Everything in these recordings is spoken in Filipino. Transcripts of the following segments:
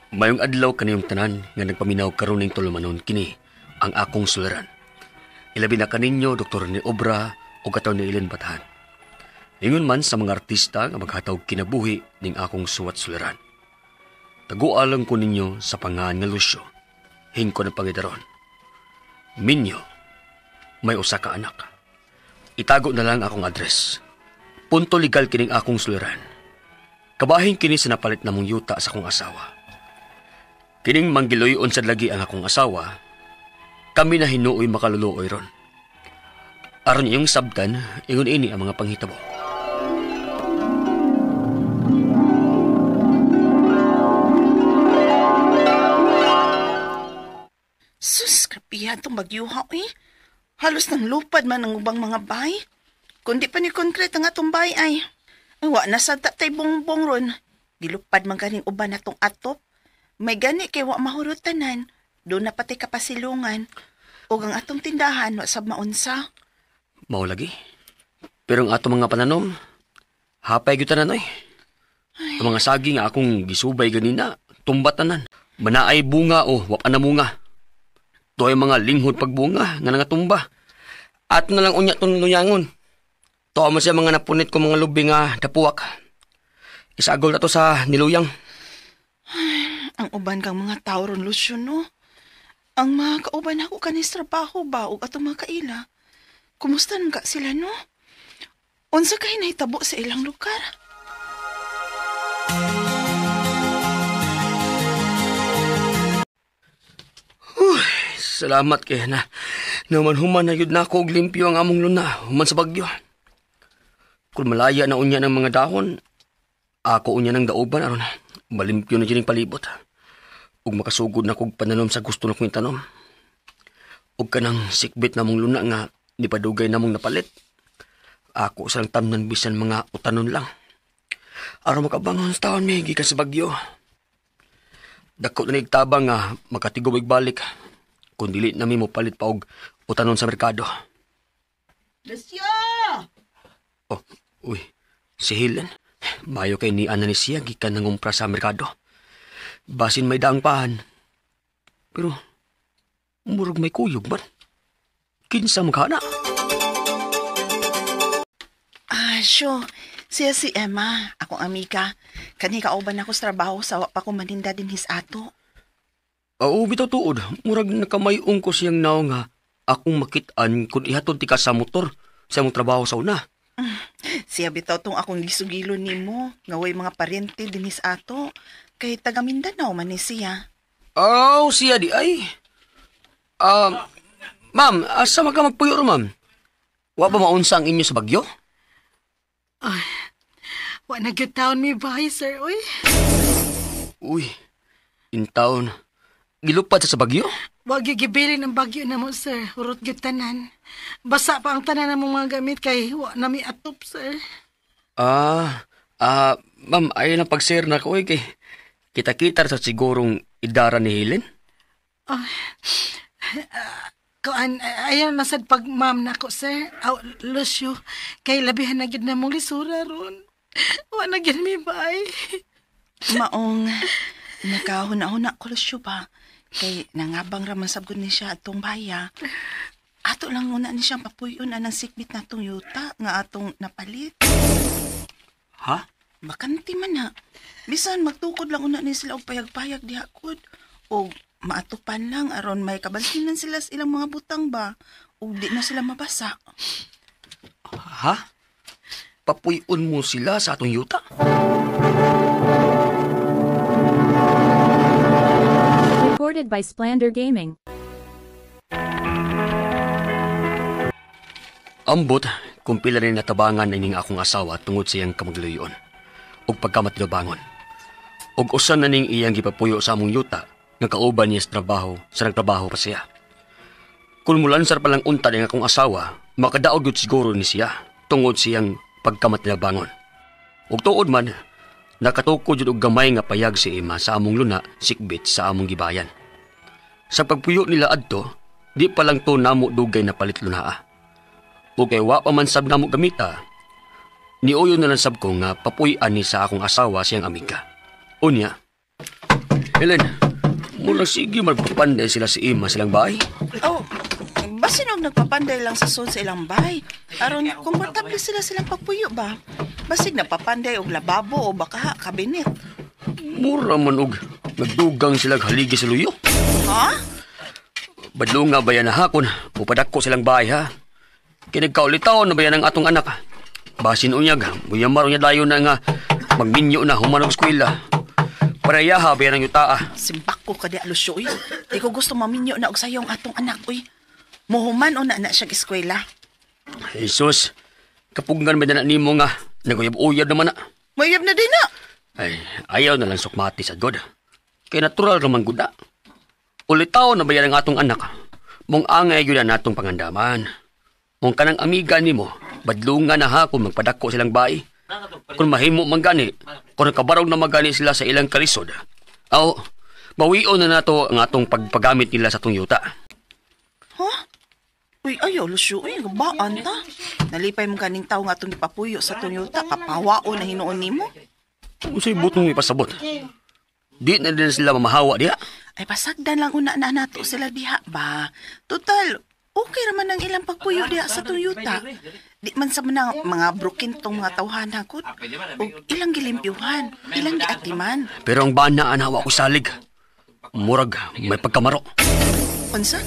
Mayong adlaw kaniyong tanan nga nagpaminaw karon ning tulumanon kini ang akong suliran. Ilabi na kaninyo Dr. ni Obra o kataw ni Ilen Batahan. Ingon man sa mga artista nga maghatag kinabuhi ning akong suwat suliran. Tagualang ko ninyo sa pangalan nga Lucio, hingko na pangidaron. Minyo, may usa ka anak. Itago na lang akong address. Punto legal kining akong suliran. Kabahin kini sa napalit namong yuta sa akong asawa. Kining manggiloyon sa lagi ang akong asawa, kami na hinuoy makaluluoy ron. Aron iyong sabtan, ingon ini ang mga panghitabo. Sus, kapiya itong bagyuha eh. Halos nang lupad man ang ubang mga bay. Kundi pa ni konkret ang atong bay ay. Wa na sa tatay bongbong ron. Gilupad man ganing uban atong atop. May gani kay wa mahurutanan. Doon na pati kapasilungan. O ang atong tindahan wa sab maunsa. Mao lagi. Pero ang atong mga pananom, hapay gyud oy. Ang mga saging nga akong gisubay ganina, tumbatanan. Manaay bunga o wa pa na munga. To'y mga linghod pagbunga nga nangatumba. At na lang unya tong luyangon. To'a mo siya mga napunit ko mga lubi nga dapuwak. Isagol na to sa niluyang. Ang uban kang mga tao ron, Lucio, no? Ang mga kauban ako kanis trabaho ba o atong mga kaila. Kumusta nang ka sila, no? Unsa kayo nahitabo sa ilang lugar? Salamat kay na. Naman human na yun na ako og limpyo ang among luna, human sa bagyo. Kung malaya na unya ng mga dahon, ako unya ng dauban aron malimpyo na dyan palibot. Ug makasugod na kog pananom sa gusto na kong tanom. Ug kanang sikbit namong luna nga nipadugay namong napalit. Ako sa lang tamnan bisan mga utanon lang. Aron makabangon sa taon may gikan sa bagyo. Dako na nigtabang nga makatigubig balik. Kung dili na mo palit pa og utanon sa merkado. Lucio! Oh, uy, si Helen. Mayo kay ni Ana ni siya gikan nangumpra sa merkado. Basin may daang pahan. Pero, murag may kuyog man. Kinsa magkana? Syo. Siya si Emma, akong amiga. Kani kauban ako sa trabaho sa wa pa ko maninda din his ato. Oo, bitaw tuod. Murag nakamayong ko siyang naw nga akong makitaan kung ihatod tika sa motor sa mong trabaho sa una. Siya bitaw tong akong gisugilo nimo, nga way mga paryente din his ato. Kay taga Mindanao man ni siya. Oh, siya di ay. Ma'am, asa ka magpuyo ro, ma'am? Wa ba maunsa ang inyo sa bagyo? Ay, wa na gyud taon mi bahay, sir, oy. Uy, in town. Gilupad sa bagyo? Wa gyud gibilin ang bagyo na mo, sir. Urot gyud tanan. Basa pa ang tanan namong mga gamit kay wa na mi atop, sir. Ma'am, ayaw na pag-share na ko, kay kita-kita sa sigurong idara ni Helen? Ayaw na sad pag ma'am na ko, sir. Lucio, kay labihan na gyud na mong lisura ron. Wa na gyud mi bay. Maong, nakahuna-huna ko Lucio ba? Kay nangabang raman sabgon ni siya atong baya. Ato lang muna ni siyang papuyon anang sikbit na atong yuta nga atong napalit. Ha? Bakanti man na. Bisan magtukod lang una ni sila og payag-payag dihakod. O maatupan lang aron may kabantinan sila sa ilang mga butang ba. O di na sila mabasa. Ha? Papuyon mo sila sa atong yuta? Recorded by Splander Gaming. Ambot, kung pila rin natabangan ining akong asawa tungod sa iyang kamagluyon. O pagkamatilabangon. O usan na ning iyang gipapuyo sa among yuta nga kauban niya sa nagtrabaho pa siya. Kung mulansar palang unta ng akong asawa, makadaog yun siguro ni siya tungod siyang pagkamatilabangon. O tuod man, nakatukod yun og gamay nga payag si Ima sa among luna sikbit sa among gibayan. Sa pagpuyo nila adto, di pa lang to namo dugay na palit lunaa. O kay wa pa man sab namo gamita, niuyo na lang sab ko nga papuy-an ni sa akong asawa siyang amiga. Unya, Helen, mula sige magpapanday sila si Ima silang bahay. Oh, basin og nagpapanday lang sa sud sa ilang bahay. Aron komportable sila silang pagpuyo ba? Basig nagpapanday og lababo o baka kabinet. Mura man og nagdugang sila haligi sa luyo. Ha? Badlo nga bayan na hakon, upadako silang bahay ha. Kinagkaulitaw na bayan ang atong anak. Basin unyag, buyamaro niya dayon na nga magminyo na humanog eskwela. Paraya ha bayan ang yutaa. Simbak ko kada Lucio uy. Di ko gusto maminyo na og sayong atong anak uy. Muhuman o na siya eskwela. Jesus, kapugngan ba na nimo nga naguyab-uyab naman na. Mayab na din na. Ay, ayaw na lang sukmati sa God. Kaya natural naman gud na. Ulitaw na bayan ang atong anak. Mong angay yun na natong pangandaman. Mong kanang amiga ni mo, badlungan na ha kung magpadako silang bahay. Kung mahimo man gani, kung nakabarog na magani sila sa ilang kalisod. Aw, bawion na nato ang atong pagpagamit nila sa atong yuta. Ha? Uy, ayaw, Lucio. Uy, gabaan ta. Nalipay mo kaning tao nga itong ipapuyo sa tunyuta. Kapawao na hinuon ni mo. Unsay butong ipasabot? Di na din sila mamahawa diha. Ay, pasagdan lang una na nato sila diha ba? Total, okay raman ang ilang pagpuyo diha sa tunyuta. Di man sa manang mga broken tong mga tawhan hakot. O ilang gilimpyuhan, ilang giatiman. Pero ang bana anawa ko salig. Murag, may pagkamaro. Unsa?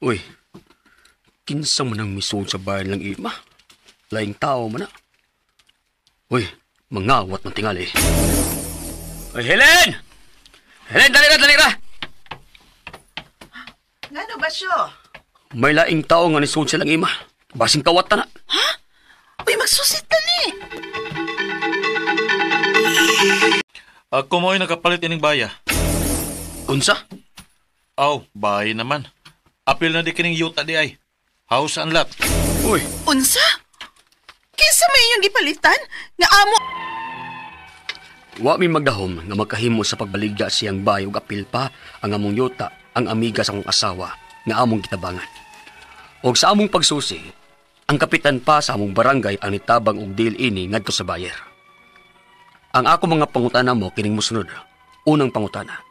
Uy, kinsa man ang misod sa bayan lang Ima? Laing tao man na. Uy, mangawat ng tingali. Uy, Helen! Helen, dali ra! Ngano ba siyo? May laing tao nga nisod silang Ima. Basing kawat na. Ha? Uy, magsusit na ni. Ako mo'y nakapalit ining baya. Unsa? Aw, bahay naman. Apil na di kining yuta di ay. House and lot. Uy, Unsa? Kinsa may inyong gipalitan? Nga amo... wa mi magdahom nga makahimo sa pagbaligya siyang bayo ug apil pa ang among yuta, ang amiga sa akong asawa nga among gitabangan. Og sa among pagsusi, ang kapitan pa sa among barangay ang nitabang og deal ini ngadto sa bayer. Ang ako mga pangutana mo kining mosunod. Unang pangutana.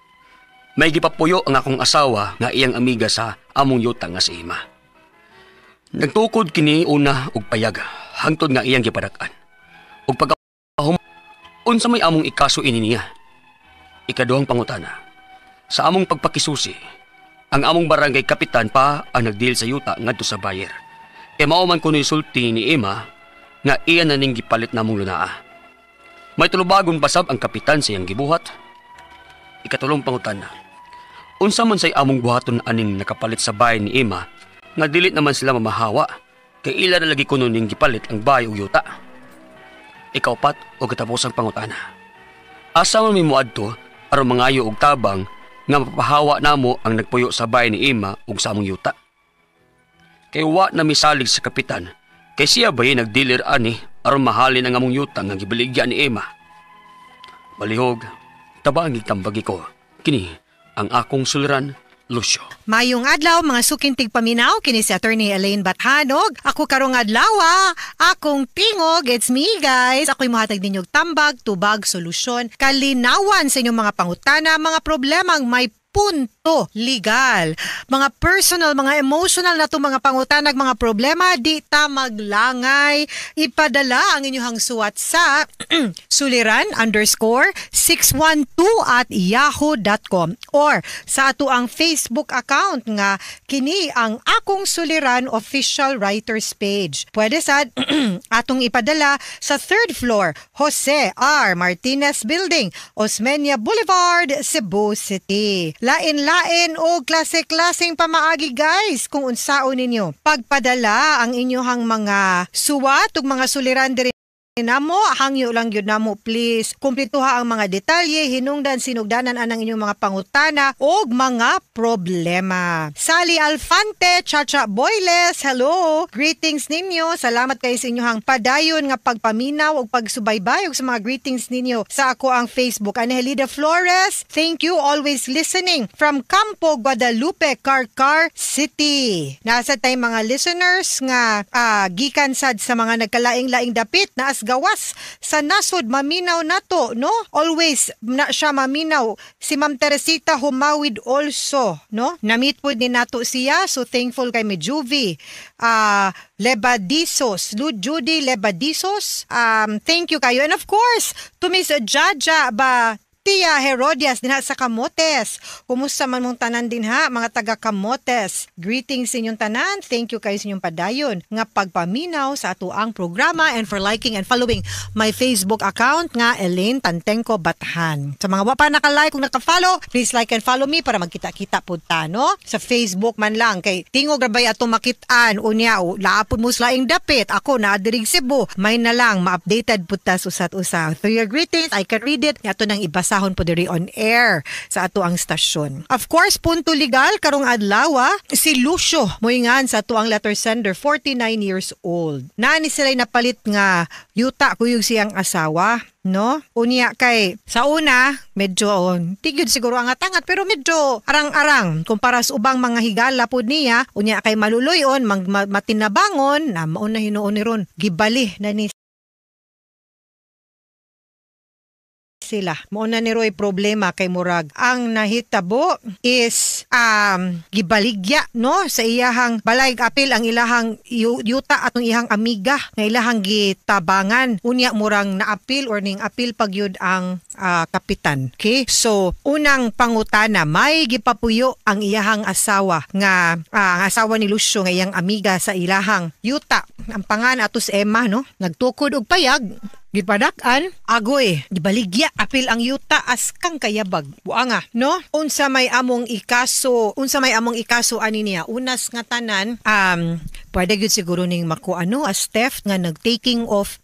May gipapuyo ang akong asawa nga iyang amiga sa among yuta nga si Ima. Nagtukod kini una og payag hangtod nga iyang gipadak-an. Og pagkahum unsa may among ikaso ini niya. Ikaduhang pangutana. Sa among pagpakisusi, ang among barangay kapitan pa ang nagdeal sa yuta ngadto sa bayer. E mao man kuno isulti ni Ima nga iya na ning gipalit namong lunaa. May tulubagon pasab ang kapitan sa iyang gibuhat. Ikatulong pangutana. Unsa man say among buhaton aning nakapalit sa bahay ni Ima nga dilit naman sila mamahawa kay ila na lagi kuno ning gipalit ang bahay ug yuta. Ikaupat o katapusang pangutana. Asa man mi moadto aron mangayo og tabang nga mapahawa namo ang nagpuyo sa bahay ni Ima ug sa among yuta. Kay wa na misalig sa kapitan kay siya bay nagdilir ani aron mahalin ang among yuta nga gibaligya ni Ima. Balihog, tabang itambagi ko. Kini ang akong suliran, Lucio. Mayong adlaw mga sukintig paminaw kini si Attorney Elaine Bathanog. Ako karong adlaw akong tingog, it's me guys. Ako'y mohatag ninyong tambag, tubag, solusyon, kalinawan sa inyong mga pangutana, mga problemang may punto legal. Mga personal, mga emotional na to mga pangutanag, mga problema, di ta maglangay. Ipadala ang inyong suwat sa suliran_612@yahoo.com or sa ato ang Facebook account nga kini ang Akong Suliran Official Writers Page. Pwede sad atong ipadala sa 3rd floor, Jose R. Martinez Building, Osmeña Boulevard, Cebu City. Lain-lain o klase-klaseng pamaagi guys kung unsaon ninyo. Pagpadala ang inyong mga suwat ug mga suliran diri Namo, hangyo lang yun namo please. Kumplituha ang mga detalye, hinungdan sinugdanan anang inyong mga pangutana o mga problema. Sally Alfante, Chacha Boyles, hello! Greetings ninyo. Salamat kayo sa inyong padayon nga pagpaminaw o pagsubaybay ug sa mga greetings ninyo sa ako ang Facebook. Angelida Flores, thank you, always listening from Campo, Guadalupe, Carcar City. Nasa tay mga listeners nga gikan sad sa mga nagkalaing-laing dapit na gawas sa nasod maminaw nato, no? Always na siya maminaw. Si Ma'am Teresita Humawid also, no? Na-meet po din nato siya, so thankful kay mi Juvie. Lebadisos, Judy Lebadisos, thank you kayo. And of course, to Miss Jaja ba Tia Herodias din sa Camotes. Kumusta man mong tanan din ha, mga taga Camotes. Greetings sa inyong tanan. Thank you kayo sa inyong padayon nga pagpaminaw sa atuang programa and for liking and following my Facebook account nga Elaine Tantengco Batahan. Sa mga wapa naka-like kung naka-follow, please like and follow me para magkita-kita po ta, no? Sa Facebook man lang kay tingog rabay ato makitaan unya laapon mo slaing dapit. Ako na dirig Cebu. May na lang ma-updated po ta usat-usa. So your greetings, I can read it. Ato nang ibasa po diri on air sa ato ang stasyon. Of course, punto legal karong adlaw si Lucio moingan sa ato ang letter sender, 49 years old. Nani sila napalit nga yuta kuyog siyang asawa, no? Unya kay sa una medyo tigid siguro ang atangat pero medyo arang-arang kumpara sa ubang mga higala pud niya. Unya kay maluluyon matinabangon na mao na hinuon ni ron gibali na ni sila. Mauna ni Roy problema kay murag. Ang nahitabo is gibaligya no sa iyahang balay apil ang ilahang yuta atong iyang amiga nga ilahang gitabangan. Unya murang naapil or ning apil pagyud ang kapitan. Okay? So, unang pangutana, may gipapuyo ang iyahang asawa nga ang asawa ni Lucio nga iyang amiga sa ilahang yuta. Ang pangan atos Emma no, nagtukod og payag gipadakan agoy gibaligya apil ang yuta as kang kayabag buanga no unsa may among ikaso ani niya unas nga tanan pwede gyud siguro ning makuano as theft nga nagtaking of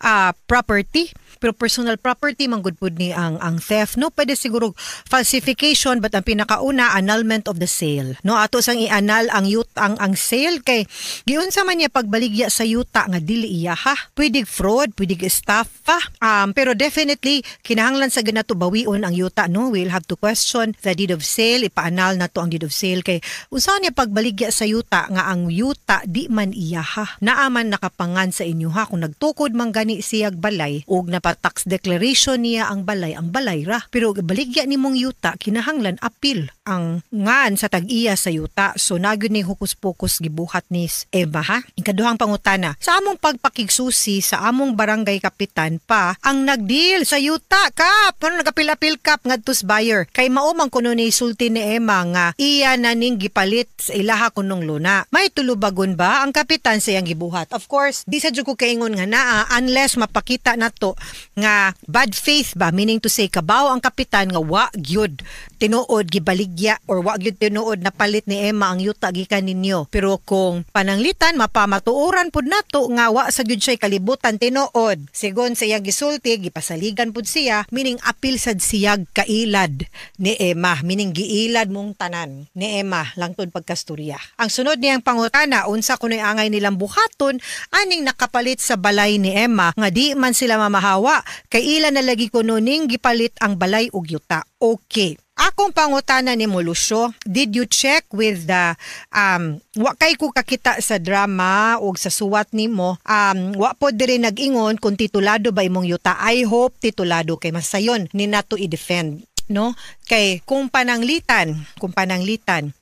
property pero personal property man gud pud ni ang theft no pwede siguro falsification but ang pinakauna annulment of the sale no ato sang i-annul ang yuta ang sale kay giunsa man niya pagbaligya sa yuta nga dili iya ha pwede fraud pwede estafa pero definitely kinahanglan sa ganato bawion ang yuta no we'll have to question the deed of sale ipaanal nato ang deed of sale kay unsa niya pagbaligya sa yuta nga ang yuta di man iya ha naaman nakapangan sa inyo ha kung nagtukod man gani siyag balay og napa-tax declaration niya ang balay ra pero baligya nimong yuta kinahanglan apil ang ngan sa tag-iya sa yuta so nagyud ni hukus-pokus gibuhat ni Emma ha ikaduhang pangutana sa among pagpakigsusi sa among barangay kapitan pa ang nagdeal sa yuta kap pero nagapil-apil kap ngadtos buyer kay mao man kuno ni sulti ni Emma nga iya na ning gipalit sa ilaha kunong luna may tulubagon ba ang kapitan sa iyang gibuhat of course di sa jud ko kaingon nga naa unless mapakita nato nga bad faith ba meaning to say kabaw ang kapitan nga wa gyud tinuod gibaligya or wa gyud tinuod napalit ni Emma ang yuta gikan ninyo pero kung pananglitan mapamatuoran pud nato nga wa sa gyud siya kalibutan tinuod sigon sa iyang gisulti gipasaligan pud siya meaning apil sad siyag kailad ni Emma meaning giilad mong tanan ni Emma langtod pagkasturya ang sunod niyang pangutana unsa kunoy angay nilang buhaton aning nakapalit sa balay ni Emma nga di man sila mamahawa kay ila na lagi kuno ning gipalit ang balay ug yuta okay akong pangutana ni Lucio, did you check with the wa kay ko kakita sa drama o sa suwat nimo wa po diri nag-ingon kung titulado ba imong yuta I hope titulado kay masayon ni nato i-defend no kay kung pananglitan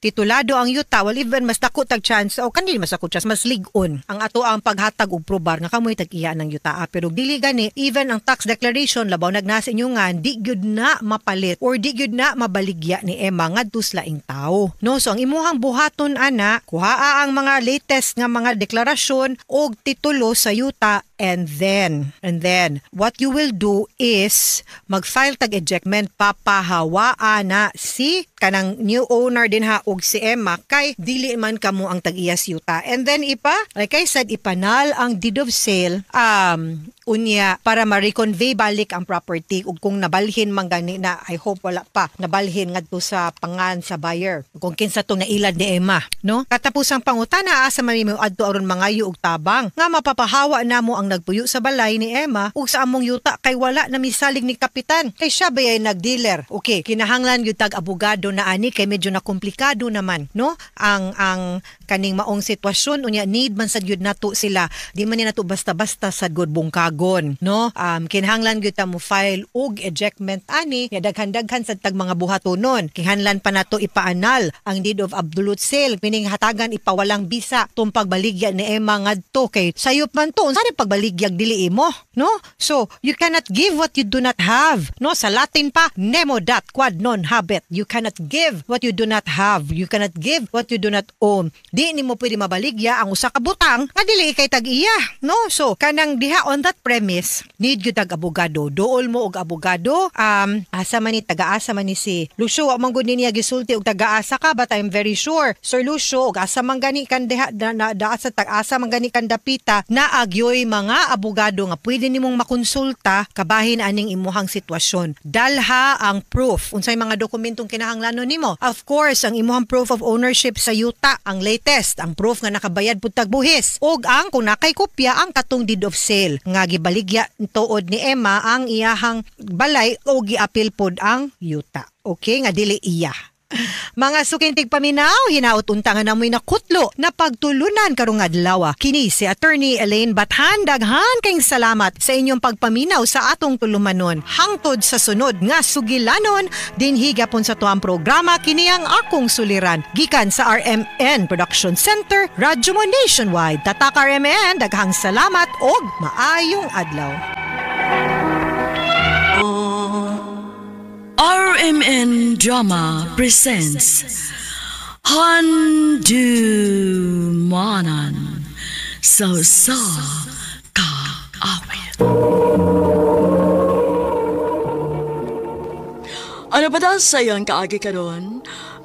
titulado ang yuta well even mas dako tag chance o kanili mas dako chance mas ligon ang ato ang paghatag og probar nga kamoy tag-iya ng yuta pero dili gani even ang tax declaration labaw nagnasa inyo nga di gyud na mapalit or di gyud na mabaligya ni Emma ngadto sa laing tawo no so ang imuhang buhaton ana kuhaa ang mga latest nga mga deklarasyon og titulo sa yuta and then what you will do is mag-file tag ejectment papahawaan na si kanang new owner din ha og si Emma kay dili man kamo ang tag-iyas yuta. And then like I said, ipanal ang deed of sale unya para ma-reconvey balik ang property ug kung nabalhin man gani na, I hope wala pa nabalhin ngadto sa pangan sa buyer kung kinsa tong nailad ni Emma, no? Katapusang pangutana asa man mo adto aron mangayo og tabang nga mapapahawa namo ang nagpuyo sa balay ni Emma ug sa among yuta kay wala na misalig ni kapitan kay siya bayay nag-dealer. Okay, kinahanglan gyud tag abogado na ani kay medyo na komplikado naman, no? Ang kaning maong sitwasyon unya need man sad gyud nato sila. Di man ni nato basta-basta sad good bungkagon, no? Kinahanglan gyud ta mo file og ejectment ani ya daghan-daghan sad tag mga buhatonon. Kinahanglan pa nato ipaanal ang deed of absolute sale meaning hatagan ipawalang bisa tong pagbaligya ni Emma ngadto kay sayop man to unsa ni pagbaligyag dili imo, no? So you cannot give what you do not have, no? Sa Latin pa nemo dat quod non habet. You cannot give what you do not have, you cannot give what you do not own. Di nimo pwede mabaligya ang usa ka butang nga dili kay tag-iya, no? So kanang diha on that premise need gyud tag abogado. Duol mo og abogado. Asa man ni taga-asa man ni si Lucio wa man gud niya gisulti og taga-asa ka but I'm very sure Sir Lucio og asa man gani kan diha asa tag-asa man gani kan dapita na agyoy mga abogado nga pwede nimong makonsulta kabahin aning imuhang sitwasyon. Dalha ang proof unsay mga dokumentong kinahanglanon nimo. Of course ang imuhang proof of ownership sa yuta ang latest, ang proof nga nakabayad pud tag buhis og ang kung nakay kopya ang katong deed of sale nga gibaligya tuod ni Emma ang iyahang balay o giapil pod ang yuta. Okay nga dili iya. Mga sukintig paminaw, hinaut untangan namoy nakutlo na pagtulunan karong adlaw. Kini si Attorney Elaine Bathan. Daghan kayong salamat sa inyong pagpaminaw sa atong tulumanon. Hangtod sa sunod nga sugilanon, dinhi gapon sa tuang programa kini ang akong suliran. Gikan sa RMN Production Center, Radyo Mo Nationwide. Tatak RMN, daghang salamat og maayong adlaw. RMN Drama presents Handumanan Sa Kaawit. Ano ba daw sayang kaagi karon?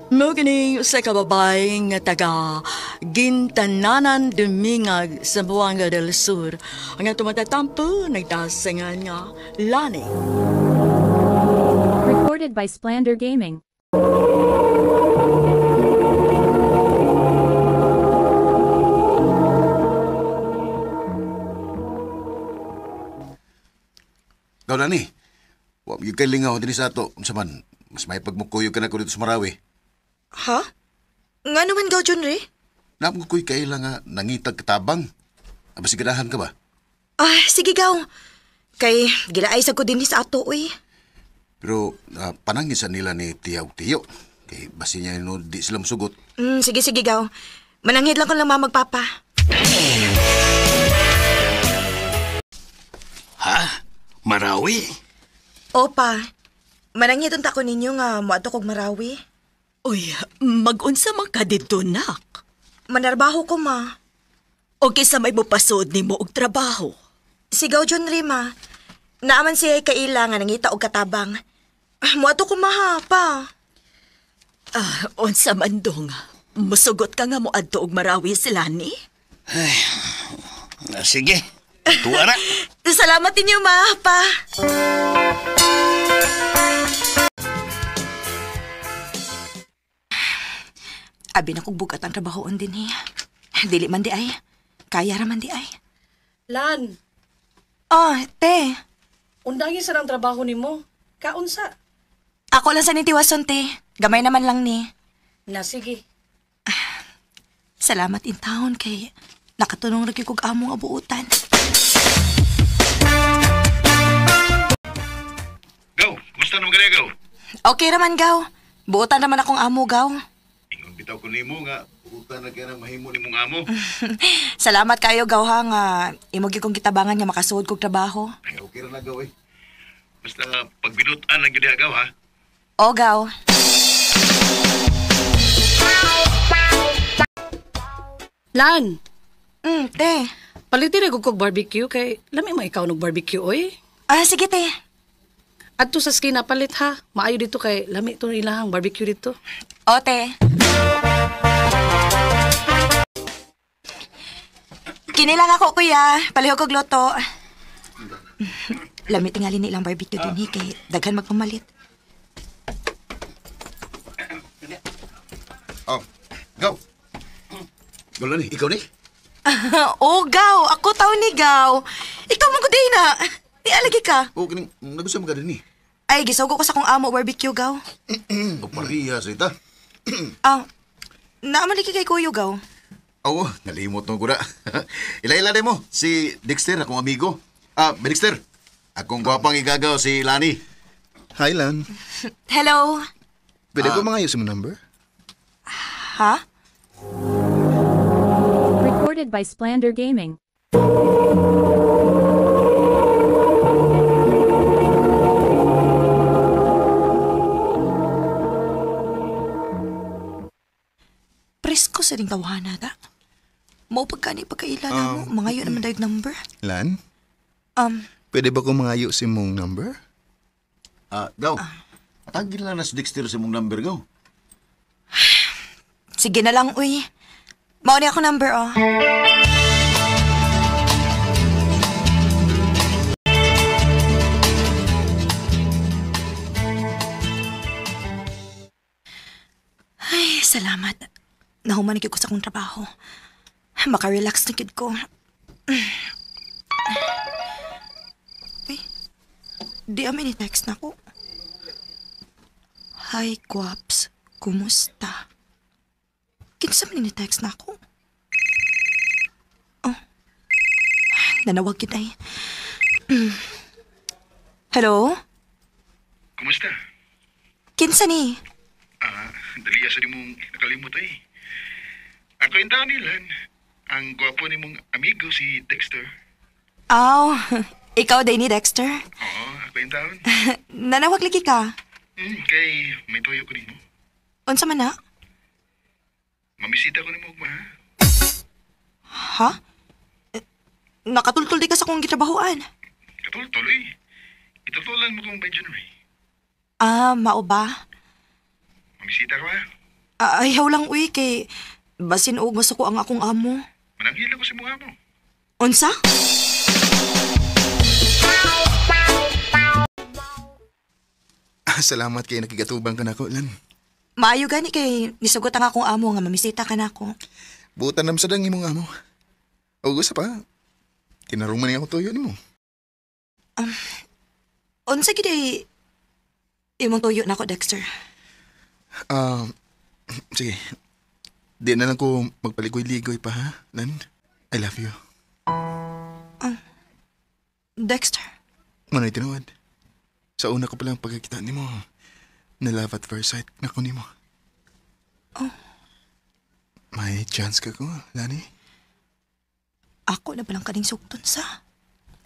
Mo kini sa kababay nga taga Gintananan Dumingag sa Buanga del Sur ang tumatatampo nagdasangan nga Lani. Recorded by Splander Gaming. Gaw na ni. Wa mo kay lingaw dinhi sa ato. Unsa man, mas may pagmukuyo ka na ko dito sa Marawi. Ha? Nga naman gaw, John Ray? Namukuy kay lang nga nangitag katabang. Abas ganahan ka ba? Sige gaw. Kay gilaay ko din sa ato, uy. Pero panangin sa nila ni Tiyaw-Tiyo. Kay basi niya no, di sila masugot. Sige gaw. Mananghid lang ko lang magpapa. Ha? Marawi? Opa, mananghid unta ko ninyo nga moadto kog Marawi. Uy, mag-unsa man ka dito, nak? Manarbaho ko, ma. O kisa may mupasod ni mo og trabaho? Sigaw, John Ray, ma. Naaman siya kailangan nangita og katabang. Moadto ko, ma, pa. Unsa man dong, musugot ka nga mo adto og Marawi sila ni? Ay, sige, tuwa na. Salamat ninyo, ma, pa. Abi na kong bugat ang trabahoon din, Dili man di ay. Kaya raman di ay. Lan, Te. undangin sa ng trabaho ni mo. Kaunsa? Ako lang sa nitiwason, te. Gamay naman lang ni. Na sige. Salamat in town kay nakatunong rin kong among abuutan. Gaw, kumusta naman ka Gaw? Okay raman, gaw. Buutan naman akong amo, gaw. Ingon bitaw ko nimo nga, utan na kaya mahimo nimong amo. Salamat kayo, gaw, ha, nga imogi kong kitabangan nga makasuod kong trabaho. Ay, okay na Gaw eh. Basta pagbinutan lang yun Gaw ha. O, gaw. Lan, Te. palitin na kog barbecue kay lami mo ikaw ng barbecue, oy. Sige, te. Adto sa skina palit ha. Maayo dito kay lami to ilahang barbecue dito. Ote. Kinilang ako, kuya. Palihog og loto. Lami tingali nilang barbecue din kay daghan magpamalit. Oh, go. Wala ni, ikaw ni? Oh, Gaw. Ako tao ni Gaw. Ikaw man ko din na. Alagi ka. Oh, kining nagusto mo ka din ni. Ay, gisugo ko sa kong amo barbecue, Gaw. O pariya, Rita. Naamaliki kay Kuyo, Gaw. Oo, nalimot mo ko na. Ila-ila mo, si Dexter, akong amigo. Dexter, akong gwapang igagaw si Lani. Hi, Lan. Hello. Pwede ko mangayos mo number? Ha? Recorded by Splander Gaming. Presko sa ding tawahan na. Mau pagkani pagkailala mo. Mangayo naman dahil number. Lan? Pwede ba ko mangayos mong number? Gaw. Tagil lang na si Dexter sa mong number, Gaw. Sige na lang, uy. Mao ni ako number, oh. Ay, salamat. Nahuman ko sa akong trabaho. Maka-relax na gid ko. Uy, di amin i-text na ko. Hi, Guaps. Kumusta? Kinsa man ni-text na ako? Oh. Nanawag yun ay. Hello? Kumusta? Kinsa ni? Dali asa ni mong nakalimot ay. Ako yung Danilan. Ang gwapo ni mong amigo si Dexter. Oh, ikaw din ni Dexter? Oo, ako yung taon. Nanawag lagi ka? Kay may tuyo ko ni mo. Unsa man na? Mamisita ko ni mo, ma. Ha? Nakatultol di ka sa kong gitrabahoan. Katultol eh. Itutulan mo kong by January. Mao ba? Mamisita ka ba? Ayaw lang uy kay basin og gusto ko ang akong amo. Mananghila ko si mga mo. Unsa? Salamat kay nakigatubang ka na ko, Lan. Maayo gani kay nisugot ang akong amo nga mamisita ka nako. Butan nam sadang imong amo. O gusto pa, kinarong man ako tuyo nimo. Unsa gid ay imong tuyo nako, Dexter? Sige. Di na lang ko magpaligoy-ligoy pa, ha, Lan? I love you. Dexter? Mano'y tinawad. Sa una ko palang pagkakita ni mo, na love at first sight na ko ni mo. Oh. May chance ka ko, Lani? Ako na palang kaning sukton sa.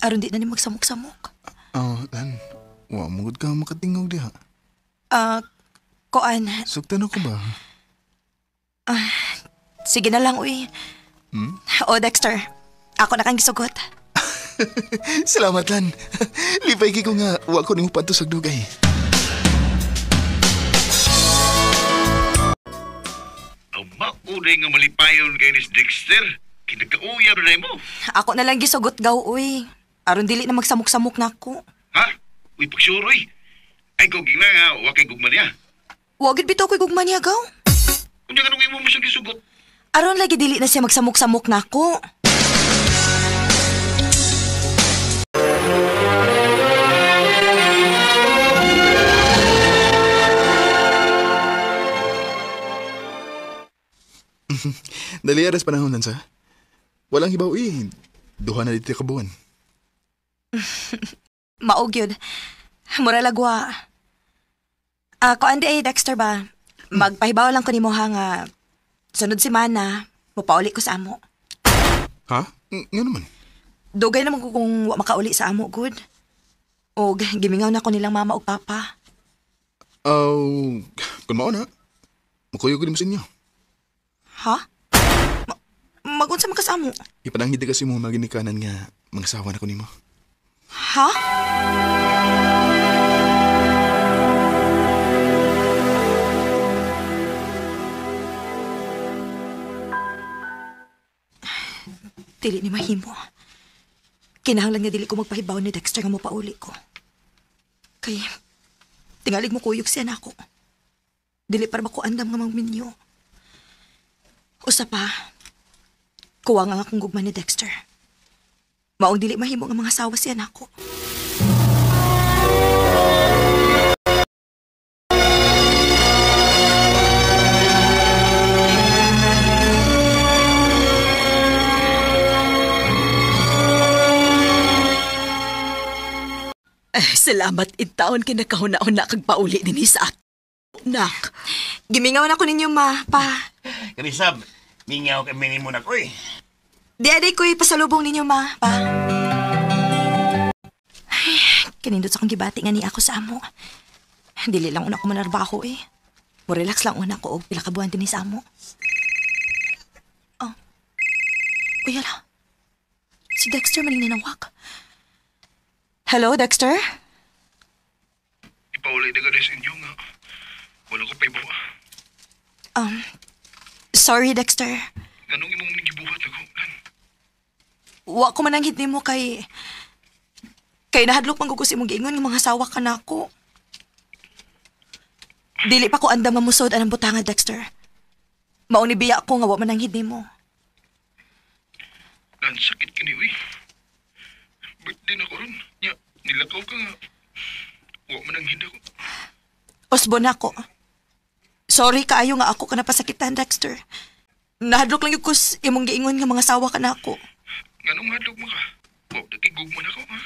Aron di na ni magsamok-samok. Lan, mugod ka makatingog diha. Koan. Suktan ako ba? Sige na lang, uy. O, Dexter, ako na kang gisugot. Salamat, Lan. Lipay ko nga, wa ko nang upadto sa dugay. Ang maunay nga malipayon kay ni Dexter. Kinagkauyab na mo. Ako na lang gisugot, Gaw, uy. Aron dili na magsamok-samok na ako. Ha? Uy, pagsuroy. Ay, kung gina nga, wakay gugman niya. Wagid bitaw ko'y gugman niya, Gaw. Kung niya ganun mo siyang gisugot. Aron lagi dili na siya magsamok-samok na ako. Dali aras panahon nan sa. Walang hibaw duha na dito kabuan. Maog yun. Mura lagwa. Ako andi ay Dexter ba? Magpahibaw lang ko ni mo ha nga sunod semana, mapauli ko sa amo. Ha? Nga naman? Dugay naman ko kung makauli sa amo, good. O gimingaw na ko nilang mama o papa. Kung mao na, makuyo ko din mo sa inyo. Ha? Magunsa man ka sa amo? Ipananghid kasi mo maginikanan nga mangsawa na ko nimo. Ha? Dili ni mahimo. Kinahanglan nga dili ko magpahibaw ni Dexter nga mo pauli ko. Kay, tingalig mo kuyog siya na ako. Dili para makuandam nga magminyo. Usa pa, kuwa nga akong gugma ni Dexter. Maong dili mahimo nga mga asawa siya na ako. Salamat itaon kinakahuna-una kag pauli din sa nak. Gimingawan ako ninyo, ma, pa. Kanisab, mingaw kami ni mo na ko eh. Di ko'y pasalubong ninyo, ma, pa. Ay, kinindot sa kong gibati nga ni ako sa amo. Dili lang una ko manarbaho eh. Mo-relax lang una ko og pila ka buwan din sa amo. Oh. Uy, ala. Si Dexter maning nanawag. Hello, Dexter? Ipaulay na gano'n sa inyo nga. Wala ko pa ibawa. Sorry, Dexter. Ganong imong nigibuhat ako, Lan? Wa ko mananghit ni mo kay nahadlok manggugos imong giingon ng mga asawa ka na ako. Dili pa ko andam nga musod anang butanga, Dexter. Mauni biya ako nga wa mananghit ni mo. Lan, sakit kini, uy. Birthday na ko ron. Nya, nilakaw ka nga. Wa mananghid ako. Osbon ako. Sorry kaayo nga ako ka napasakitan, Dexter. Nahadlok lang yung kus imong giingon nga mga asawa ka na ako. Ganong hadlok mo ka? Wa, nagigugman ako, ha?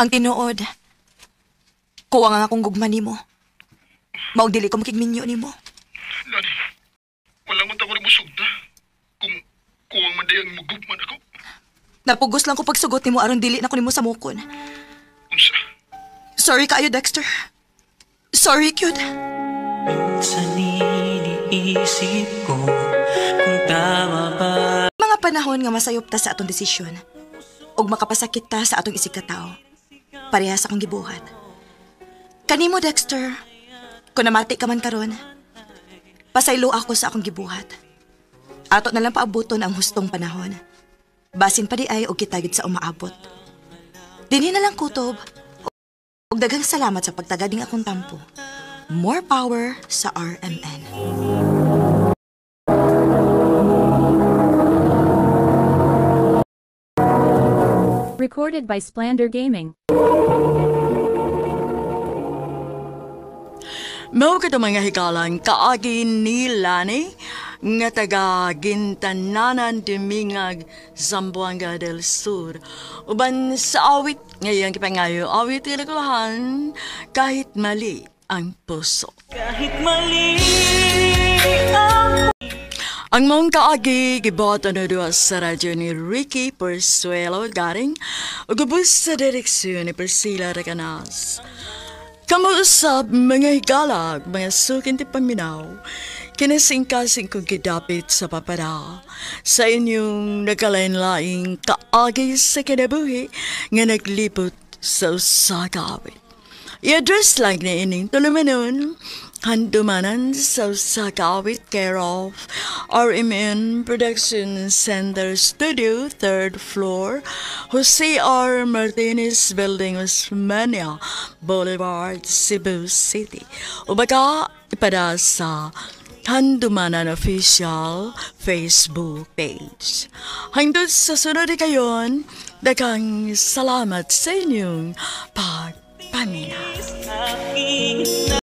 Ang tinuod, kuwa nga akong gugma ni mo. Maog dili ko makigminyo ni mo. Lani, wala mo tako rin mo sugda. Kung kuwang mandayang mo gugman ako. Napugos lang ko pagsugot ni mo aron dili na ko ni mo sa mukon. Unsa? Sorry kaayo, Dexter. Sorry, cute. Minsan iniisip ko kung tama ba. Mga panahon nga masayop ta sa atong desisyon ug makapasakit ta sa atong isikataw. Parehas akong gibuhat. Kanimo, Dexter, kung namati ka man karon, pasaylo ako sa akong gibuhat. Ato na lang paabuton ang hustong panahon. Basin pa di ay og kita gid sa umaabot. Dinhi na lang kutob. Ug daghang salamat sa pagtagading akong tampo. More power sa RMN. Recorded by Splander Gaming. Mao ka mga hikalang kaagi ni Lani nga taga Gintananan Dumingag, Zamboanga del Sur. Uban sa awit ngayong kipangayo, awit ilagulahan kahit mali ang puso. Kahit mali ang mong kaagi giboto na doon sa radyo ni Ricky Persuelo garing o gabos sa direksyon ni Priscilla Recanas. Kamuusap mga higalag, mga sukin ti paminaw, kinasingkasing kong kidapit sa papada sa inyong nagkalain-laing kaagi sa kinabuhi nga naglipot sa usagawit. I-address lang ni ining tulumanon, handumanan sa usagawit care of RMN Production Center Studio, 3rd floor, Jose R. Martinez Building, Osmania Boulevard, Cebu City. O baka ipada sa Handumanan Official Facebook page. Hanggang sa sunod kayon, daghang salamat sa inyong pagpaminaw.